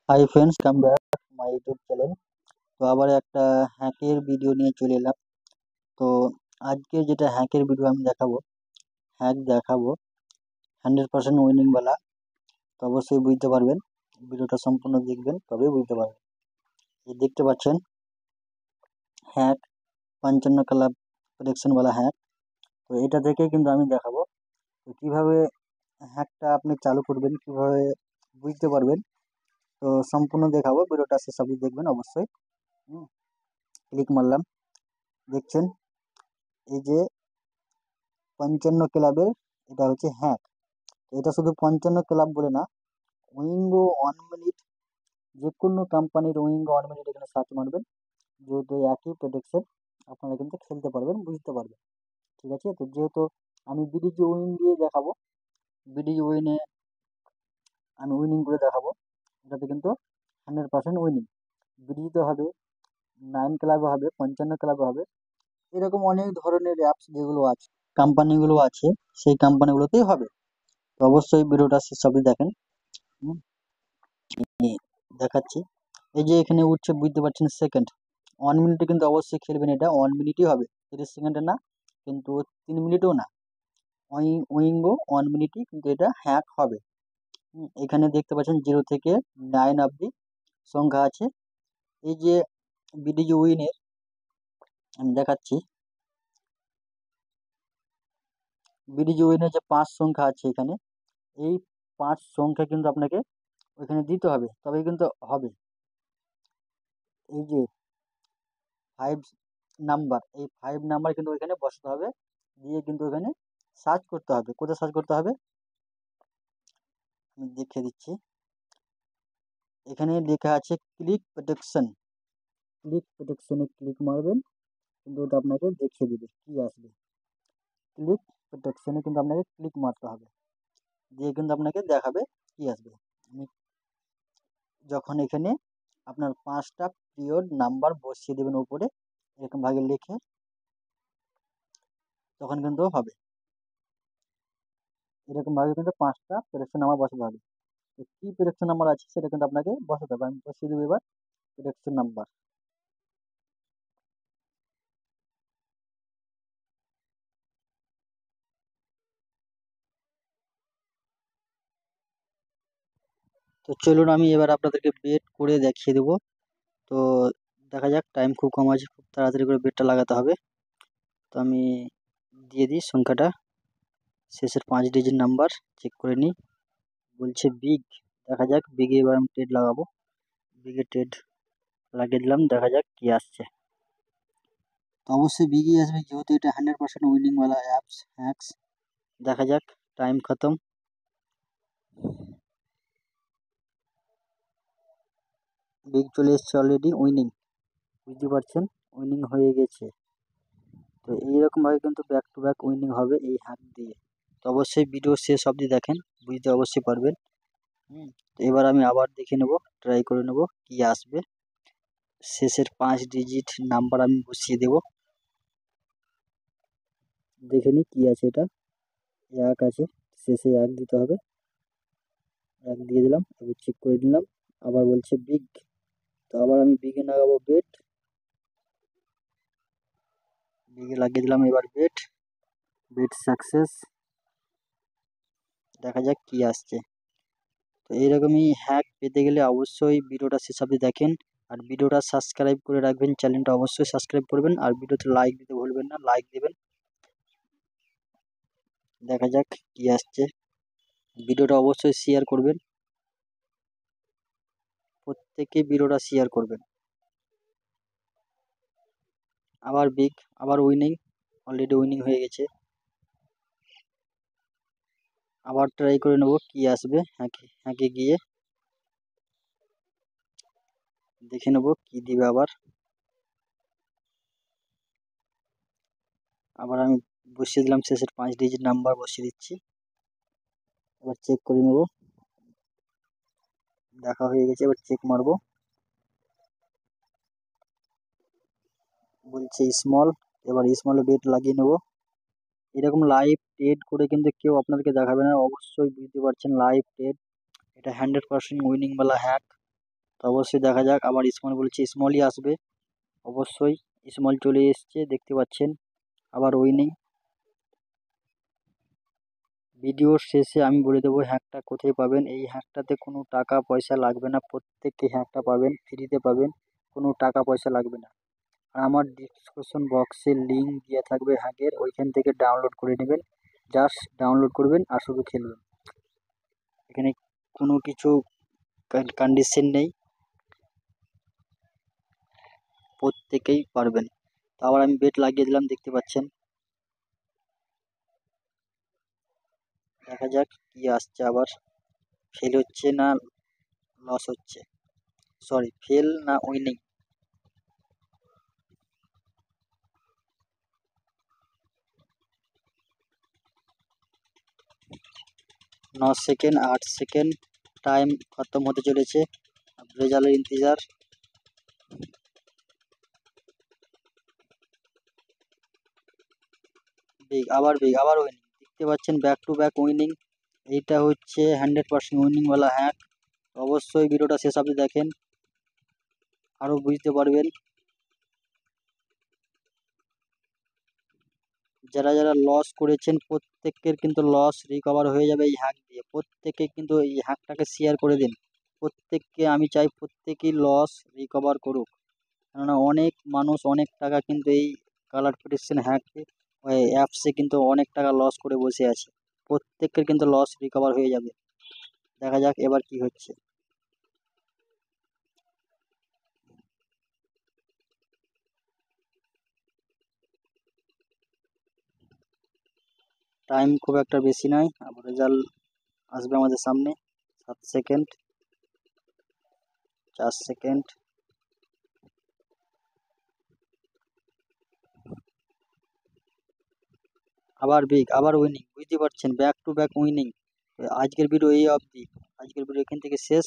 High friends, come back my YouTube channel. তো আবার একটা হ্যাকের ভিডিও নিয়ে চলে এলাম। তো আজকে যেটা হ্যাকের ভিডিও আমি দেখাবো 100% উইনিং वाला। তো অবশ্যই বুঝতে পারবেন, ভিডিওটা সম্পূর্ণ দেখবেন তবেই বুঝতে পারবেন। এই দেখতে পাচ্ছেন হ্যাক 55 ক্লাব প্রেডিকশন वाला হ্যাক। তো এটা থেকে কিন্তু আমি দেখাবো তো কিভাবে হ্যাকটা আপনি চালু করবেন, কিভাবে বুঝতে পারবেন। তো সম্পূর্ণ দেখাবো, ভিডিওটা শেষ অবধি দেখবেন অবশ্যই। ক্লিক মারলাম, দেখছেন এই যে 55 ক্লাবের এটা হচ্ছে হ্যাক। এটা শুধু 55 ক্লাব বলে না, উইঙ্গো 1 মিনিট, যে কোনো কোম্পানির উইঙ্গো 1 মিনিট এখানে সার্চ মারবেন, যেহেতু একই প্রেডিকশন আপনারা কিন্তু খেলতে পারবেন, বুঝতে পারবেন। ঠিক আছে, তো যেহেতু আমি বিডিজি উইন দিয়ে দেখাবো, বিডিজি উইনে আমি উইনিং করে দেখাবো। এটাতে কিন্তু 100% উইনিং। বিডিজিতে হবে, 9 ক্লাবে হবে, 55 ক্লাবে হবে, এরকম অনেক ধরনের অ্যাপস যেগুলো আছে, কোম্পানিগুলো আছে, সেই কোম্পানিগুলোতেই হবে। তো অবশ্যই ভিডিওটা শেষ অবধি দেখেন। হুম, দেখাচ্ছি। এই যে এখানে উঠছে, বুঝতে পারছেন সেকেন্ড 1 মিনিটে কিন্তু অবশ্যই খেলবেন। এটা 1 মিনিটই হবে, 30 সেকেন্ডে না, কিন্তু 3 মিনিটও না। উইঙ্গো 1 মিনিটই কিন্তু এটা হ্যাক হবে। এখানে দেখতে পাচ্ছেন 0 থেকে 9 অব্দি সংখ্যা আছে। এই যে বিডিজি উইনের আমি দেখাচ্ছি, বিডিজি উইনের যে 5 সংখ্যা আছে এখানে, এই 5 সংখ্যা কিন্তু আপনাকে ওইখানে দিতে হবে, তবেই কিন্তু হবে। এই যে 5 নাম্বার, এই 5 নাম্বার কিন্তু ওইখানে বসাতে হবে, দিয়ে কিন্তু ওখানে সার্চ করতে হবে। কোথায় সার্চ করতে হবে আমি দেখিয়ে দিচ্ছি। এখানে লেখা আছে ক্লিক প্রোটেকশন। ক্লিক প্রোটেকশনে ক্লিক মারবেন, কিন্তু ওটা আপনাকে দেখিয়ে দিবে কি আসবে। ক্লিক প্রোটেকশনে কিন্তু আপনাকে ক্লিক মারতে হবে, দিয়ে কিন্তু আপনাকে দেখাবে কি আসবে। যখন এখানে আপনার 5টা পিরিয়ড নাম্বার বসিয়ে দেবেন উপরে এরকম ভাগে লিখে, তখন কিন্তু হবে। এরকম ভাবে কিন্তু 5টা প্রেডিকশন নাম্বার বসাতে হবে। তো কি প্রেডিকশন নাম্বার আছে সেটা কিন্তু আপনাকে বসাতে হবে। আমি বসিয়ে দেবো এবার প্রেডিকশন নাম্বার। তো চলুন আমি এবার আপনাদেরকে বেট করে দেখিয়ে দেবো। তো দেখা যাক, টাইম খুব কম আছে, খুব তাড়াতাড়ি করে বেটটা লাগাতে হবে। তো আমি দিয়ে দিই সংখ্যাটা, শেষের 5 ডিজিট নাম্বার চেক করে নিই। বলছে বিগ, দেখা যাক বিগে এবার আমি ট্রেড লাগাবো। বিগে ট্রেড লাগিয়ে দিলাম, দেখা যাক কি আসছে। তো অবশ্যই বিগই আসবে, যেহেতু এটা 100% উইনিংওয়ালা অ্যাপস হ্যাক্স। দেখা যাক, টাইম খতম। বিগ চলে এসছে অলরেডি, উইনিং, বুঝতে পারছেন উইনিং হয়ে গেছে। তো এইরকমভাবে কিন্তু ব্যাক টু ব্যাক উইনিং হবে এই হ্যাক দিয়ে। তো অবশ্যই ভিডিও শেষ অবধি দেখেন, বুঝতে অবশ্যই পারবেন। তো এবার আমি আবার দেখে নেব, ট্রাই করে নেব কি আসবে। শেষের 5 ডিজিট নাম্বার আমি বসিয়ে দেব, দেখে নিই কি আছে। এটা 1 আছে, শেষে 1 দিতে হবে। 1 দিয়ে দিলাম, এবার চেক করে নিলাম। আবার বলছে বিগ, তো আবার আমি বিগে লাগাবো বেট। বিগে লাগিয়ে দিলাম, এবার বেট, বেট সাকসেস। দেখা যাক কি আসছে। তো এইরকমই হ্যাক পেতে গেলে অবশ্যই ভিডিওটা শেষ অবধি দেখেন, আর ভিডিওটা সাবস্ক্রাইব করে রাখবেন, চ্যানেলটা অবশ্যই সাবস্ক্রাইব করবেন, আর ভিডিওতে লাইক দিতে ভুলবেন না, লাইক দেবেন। দেখা যাক কি আসছে। ভিডিওটা অবশ্যই শেয়ার করবেন, প্রত্যেকে ভিডিওটা শেয়ার করবেন। আবার বিগ, আবার উইনিং, অলরেডি উইনিং হয়ে গেছে। আবার ট্রাই করে নেব কি আসবে, হ্যাকে গিয়ে দেখে নেব কি দিবে। আবার আবার আমি বসিয়ে দিলাম, শেষের 5 ডিজিট নাম্বার বসিয়ে দিচ্ছি। এবার চেক করে নেব, দেখা হয়ে গেছে। এবার চেক মারবো, বলছে স্মল, এবার স্মলে বেট লাগিয়ে নেব। এরকম লাইভ ট্রেড করে কিন্তু কেউ আপনাদেরকে দেখাবে না, অবশ্যই বুঝতে পারছেন লাইভ ট্রেড। এটা 100% উইনিং वाला হ্যাক। তো অবশ্যই দেখা যাক। আবার স্মল বলছে, স্মলই আসবে অবশ্যই। স্মল চলে এসছে দেখতে পাচ্ছেন। আবার উইনিং। ভিডিওর শেষে আমি বলে দেবো হ্যাকটা কোথায় পাবেন। এই হ্যাকটাতে কোনো টাকা পয়সা লাগবে না, প্রত্যেককে হ্যাকটা পাবেন, ফ্রিতে পাবেন, কোনো টাকা পয়সা লাগবে না। আর আমার ডিসক্রিপশন বক্সে লিঙ্ক দেওয়া থাকবে হ্যাকের, ওইখান থেকে ডাউনলোড করে নেবেন। জাস্ট ডাউনলোড করবেন আর শুধু খেলবেন। এখানে কোনো কিছু কন্ডিশন নেই, প্রত্যেকেই পারবেন। তো আবার আমি বেট লাগিয়ে দিলাম দেখতে পাচ্ছেন। দেখা যাক কি আসছে। আবার ফেল হচ্ছে না লস হচ্ছে, সরি ফেল না উইনিং। 9 সেকেন্ড, 8 সেকেন্ড, টাইম খতম হতে চলেছে। রেজাল্টের ইন্তজার। বিগ আবার উইনিং দেখতে পাচ্ছেন, ব্যাক টু ব্যাক উইনিং। এইটা হচ্ছে 100% উইনিংওয়ালা হ্যাক। অবশ্যই ভিডিওটা শেষ অবধি দেখেন, আরও বুঝতে পারবেন। যারা যারা লস করেছেন প্রত্যেকের কিন্তু লস রিকভার হয়ে যাবে এই হ্যাক দিয়ে। প্রত্যেকে কিন্তু এই হ্যাকটাকে শেয়ার করে দিন। প্রত্যেককে আমি চাই প্রত্যেকেই লস রিকভার করুক, কেননা অনেক মানুষ অনেক টাকা কিন্তু এই কালার প্রোটেকশন হ্যাক অ্যাপসে কিন্তু অনেক টাকা লস করে বসে আছে। প্রত্যেকের কিন্তু লস রিকভার হয়ে যাবে। দেখা যাক এবার কি হচ্ছে। টাইম খুব একটা বেশি নয়, আবার রেজাল্ট আসবে আমাদের সামনে। 7 সেকেন্ড, 4 সেকেন্ড। আবার বিগ, আবার উইনিং, বুঝতে পারছেন, ব্যাক টু ব্যাক উইনিং। আজকের ভিডিও এই অবধি। আজকের ভিডিও এখান থেকে শেষ।